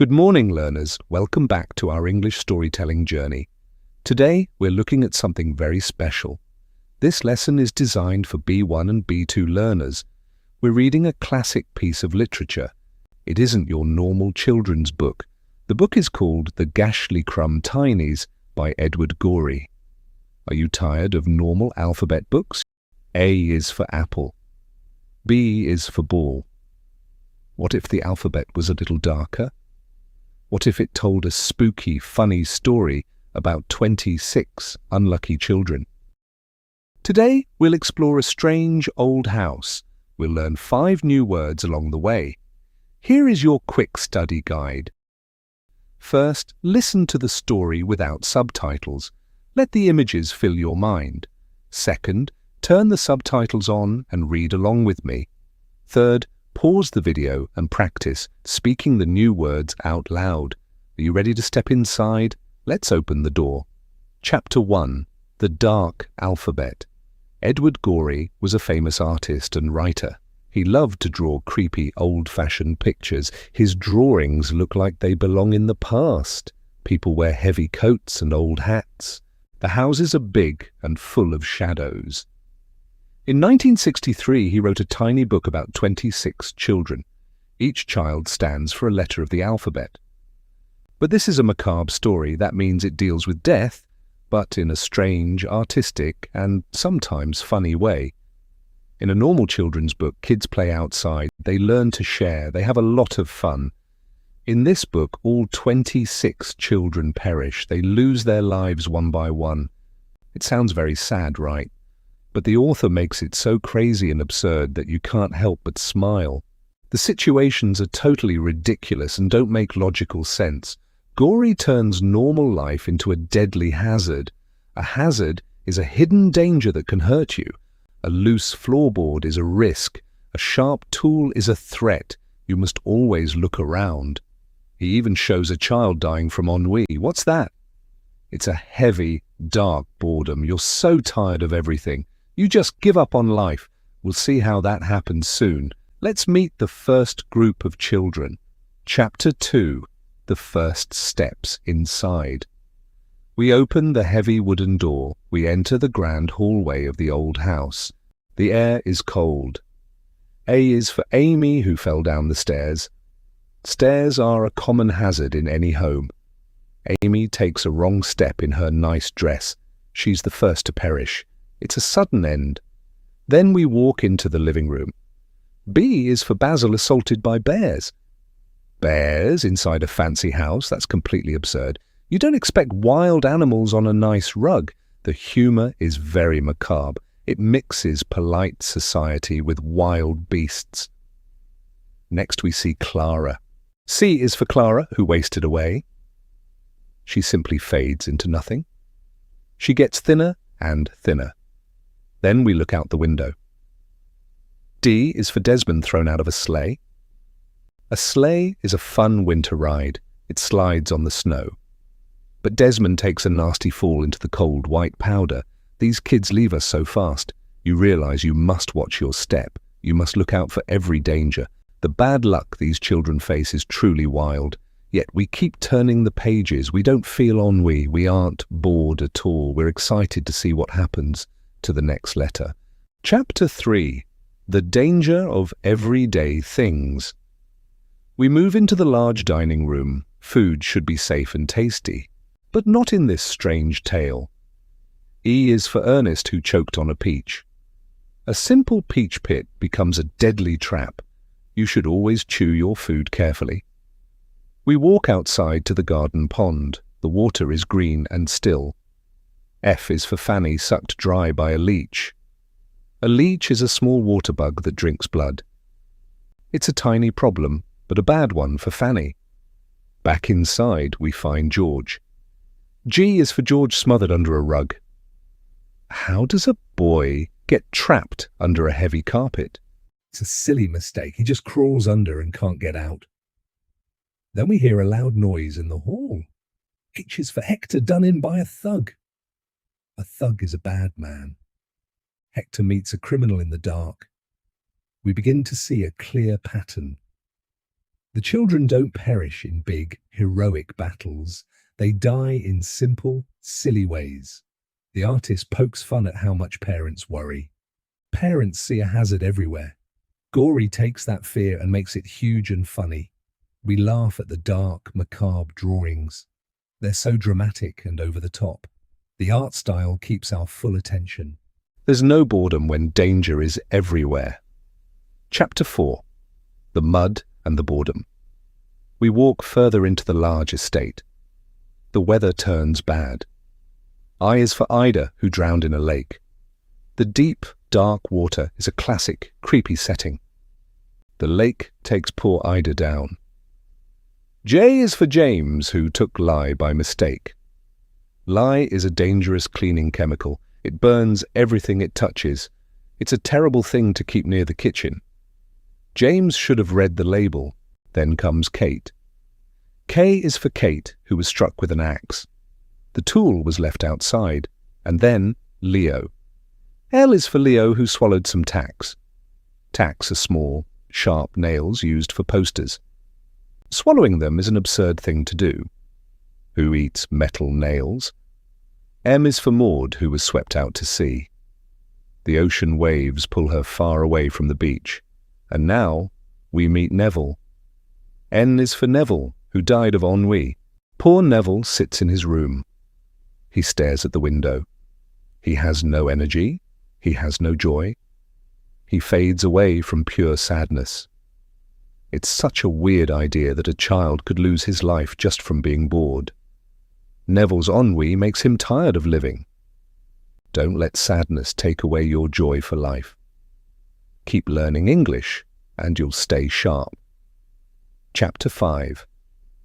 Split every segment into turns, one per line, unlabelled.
Good morning, learners. Welcome back to our English storytelling journey. Today, we're looking at something very special. This lesson is designed for B1 and B2 learners. We're reading a classic piece of literature. It isn't your normal children's book. The book is called The Gashlycrumb Tinies by Edward Gorey. Are you tired of normal alphabet books? A is for apple. B is for ball. What if the alphabet was a little darker? What if it told a spooky, funny story about 26 unlucky children? Today, we'll explore a strange old house. We'll learn 5 new words along the way. Here is your quick study guide. First, listen to the story without subtitles. Let the images fill your mind. Second, turn the subtitles on and read along with me. Third, pause the video and practice speaking the new words out loud. Are you ready to step inside? Let's open the door. Chapter 1. The Dark Alphabet. Edward Gorey was a famous artist and writer. He loved to draw creepy, old-fashioned pictures. His drawings look like they belong in the past. People wear heavy coats and old hats. The houses are big and full of shadows. In 1963, he wrote a tiny book about 26 children. Each child stands for a letter of the alphabet. But this is a macabre story. That means it deals with death, but in a strange, artistic, and sometimes funny way. In a normal children's book, kids play outside, they learn to share, they have a lot of fun. In this book, all 26 children perish. They lose their lives one by one. It sounds very sad, right? But the author makes it so crazy and absurd that you can't help but smile. The situations are totally ridiculous and don't make logical sense. Gorey turns normal life into a deadly hazard. A hazard is a hidden danger that can hurt you. A loose floorboard is a risk. A sharp tool is a threat. You must always look around. He even shows a child dying from ennui. What's that? It's a heavy, dark boredom. You're so tired of everything. You just give up on life. We'll see how that happens soon. Let's meet the first group of children. Chapter 2. The First Steps Inside. We open the heavy wooden door. We enter the grand hallway of the old house. The air is cold. A is for Amy, who fell down the stairs. Stairs are a common hazard in any home. Amy takes a wrong step in her nice dress. She's the first to perish. It's a sudden end. Then we walk into the living room. B is for Basil assaulted by bears. Bears inside a fancy house? That's completely absurd. You don't expect wild animals on a nice rug. The humor is very macabre. It mixes polite society with wild beasts. Next we see Clara. C is for Clara, who wasted away. She simply fades into nothing. She gets thinner and thinner. Then we look out the window. D is for Desmond thrown out of a sleigh. A sleigh is a fun winter ride. It slides on the snow. But Desmond takes a nasty fall into the cold white powder. These kids leave us so fast. You realize you must watch your step. You must look out for every danger. The bad luck these children face is truly wild. Yet we keep turning the pages. We don't feel ennui. We aren't bored at all. We're excited to see what happens to the next letter. Chapter 3. The Danger of Everyday Things. We move into the large dining room. Food should be safe and tasty, but not in this strange tale. E is for Ernest, who choked on a peach. A simple peach pit becomes a deadly trap. You should always chew your food carefully. We walk outside to the garden pond. The water is green and still. F is for Fanny, sucked dry by a leech. A leech is a small water bug that drinks blood. It's a tiny problem, but a bad one for Fanny. Back inside, we find George. G is for George, smothered under a rug. How does a boy get trapped under a heavy carpet? It's a silly mistake. He just crawls under and can't get out. Then we hear a loud noise in the hall. H is for Hector, done in by a thug. A thug is a bad man. Hector meets a criminal in the dark. We begin to see a clear pattern. The children don't perish in big, heroic battles. They die in simple, silly ways. The artist pokes fun at how much parents worry. Parents see a hazard everywhere. Gorey takes that fear and makes it huge and funny. We laugh at the dark, macabre drawings. They're so dramatic and over the top. The art style keeps our full attention. There's no boredom when danger is everywhere. Chapter 4. The Mud and the Boredom. We walk further into the large estate. The weather turns bad. I is for Ida, who drowned in a lake. The deep, dark water is a classic, creepy setting. The lake takes poor Ida down. J is for James, who took lye by mistake. Lye is a dangerous cleaning chemical. It burns everything it touches. It's a terrible thing to keep near the kitchen. James should have read the label. Then comes Kate. K is for Kate, who was struck with an axe. The tool was left outside. And then Leo. L is for Leo, who swallowed some tacks. Tacks are small, sharp nails used for posters. Swallowing them is an absurd thing to do. Who eats metal nails? M is for Maud, who was swept out to sea. The ocean waves pull her far away from the beach. And now we meet Neville. N is for Neville, who died of ennui. Poor Neville sits in his room. He stares at the window. He has no energy. He has no joy. He fades away from pure sadness. It's such a weird idea that a child could lose his life just from being bored. Neville's ennui makes him tired of living. Don't let sadness take away your joy for life. Keep learning English, and you'll stay sharp. Chapter 5.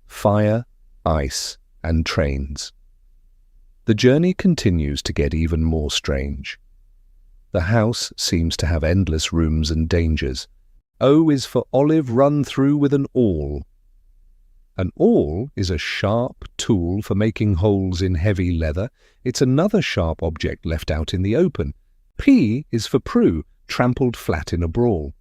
Fire, Ice, and Trains. The journey continues to get even more strange. The house seems to have endless rooms and dangers. O is for Olive run through with an awl. An awl is a sharp tool for making holes in heavy leather. It's another sharp object left out in the open. P is for Prue, trampled flat in a brawl.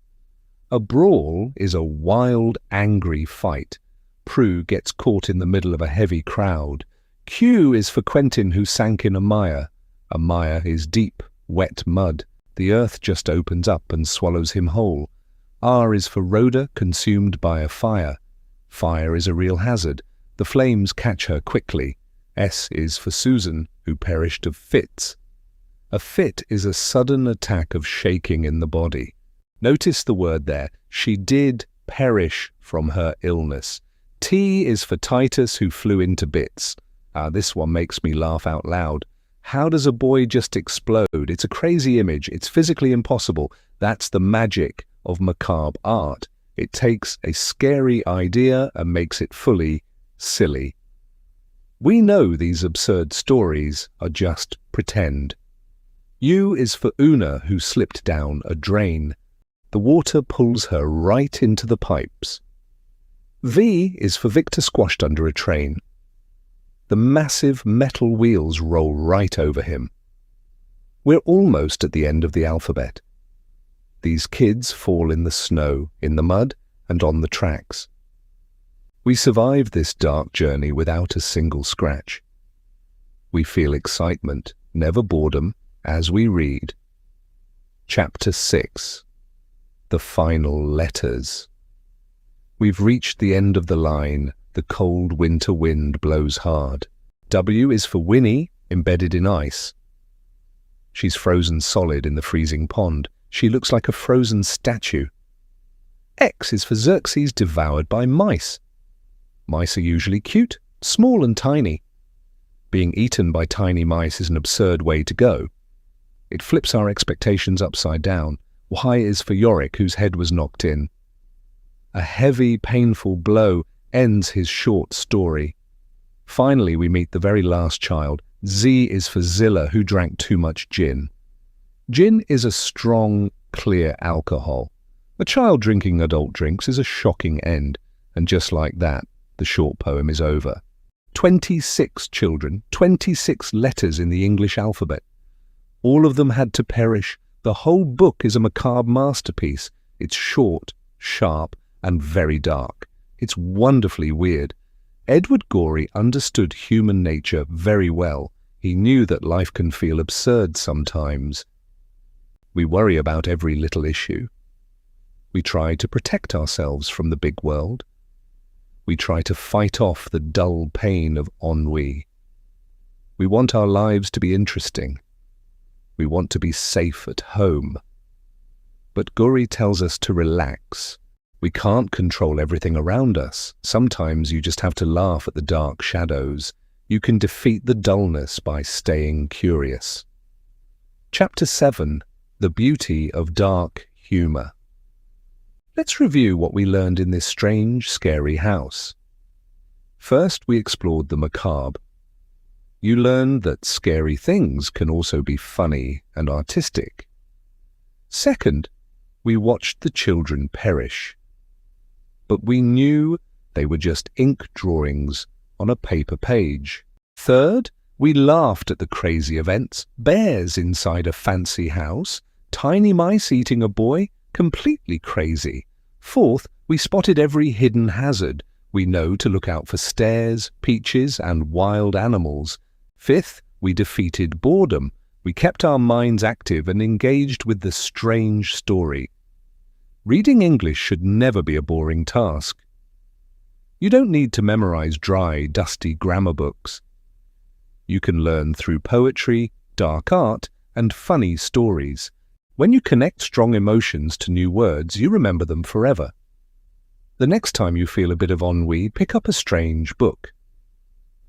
A brawl is a wild, angry fight. Prue gets caught in the middle of a heavy crowd. Q is for Quentin, who sank in a mire. A mire is deep, wet mud. The earth just opens up and swallows him whole. R is for Rhoda, consumed by a fire. Fire is a real hazard. The flames catch her quickly. S is for Susan, who perished of fits. A fit is a sudden attack of shaking in the body. Notice the word there. She did perish from her illness. T is for Titus, who flew into bits. This one makes me laugh out loud. How does a boy just explode? It's a crazy image. It's physically impossible. That's the magic of macabre art. It takes a scary idea and makes it fully silly. We know these absurd stories are just pretend. U is for Una, who slipped down a drain. The water pulls her right into the pipes. V is for Victor, squashed under a train. The massive metal wheels roll right over him. We're almost at the end of the alphabet. These kids fall in the snow, in the mud, and on the tracks. We survive this dark journey without a single scratch. We feel excitement, never boredom, as we read. Chapter 6. The Final Letters. We've reached the end of the line. The cold winter wind blows hard. W is for Winnie, embedded in ice. She's frozen solid in the freezing pond. She looks like a frozen statue. X is for Xerxes, devoured by mice. Mice are usually cute, small and tiny. Being eaten by tiny mice is an absurd way to go. It flips our expectations upside down. Y is for Yorick, whose head was knocked in. A heavy, painful blow ends his short story. Finally, we meet the very last child. Z is for Zilla, who drank too much gin. Gin is a strong, clear alcohol. A child drinking adult drinks is a shocking end, and just like that, the short poem is over. 26 children, 26 letters in the English alphabet. All of them had to perish. The whole book is a macabre masterpiece. It's short, sharp, and very dark. It's wonderfully weird. Edward Gorey understood human nature very well. He knew that life can feel absurd sometimes. We worry about every little issue. We try to protect ourselves from the big world. We try to fight off the dull pain of ennui. We want our lives to be interesting. We want to be safe at home. But Gorey tells us to relax. We can't control everything around us. Sometimes you just have to laugh at the dark shadows. You can defeat the dullness by staying curious. Chapter 7. The Beauty of Dark Humor. Let's review what we learned in this strange, scary house. First, we explored the macabre. You learned that scary things can also be funny and artistic. Second, we watched the children perish. But we knew they were just ink drawings on a paper page. Third, we laughed at the crazy events. Bears inside a fancy house, tiny mice eating a boy, completely crazy. Fourth, we spotted every hidden hazard. We know to look out for stairs, peaches, and wild animals. Fifth, we defeated boredom. We kept our minds active and engaged with the strange story. Reading English should never be a boring task. You don't need to memorize dry, dusty grammar books. You can learn through poetry, dark art, and funny stories. When you connect strong emotions to new words, you remember them forever. The next time you feel a bit of ennui, pick up a strange book.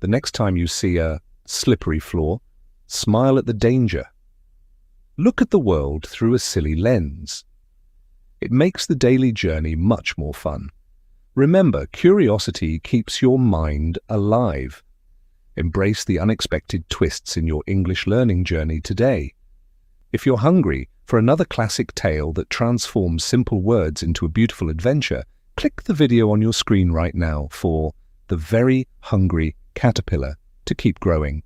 The next time you see a slippery floor, smile at the danger. Look at the world through a silly lens. It makes the daily journey much more fun. Remember, curiosity keeps your mind alive. Embrace the unexpected twists in your English learning journey today. If you're hungry for another classic tale that transforms simple words into a beautiful adventure, click the video on your screen right now for The Very Hungry Caterpillar to keep growing.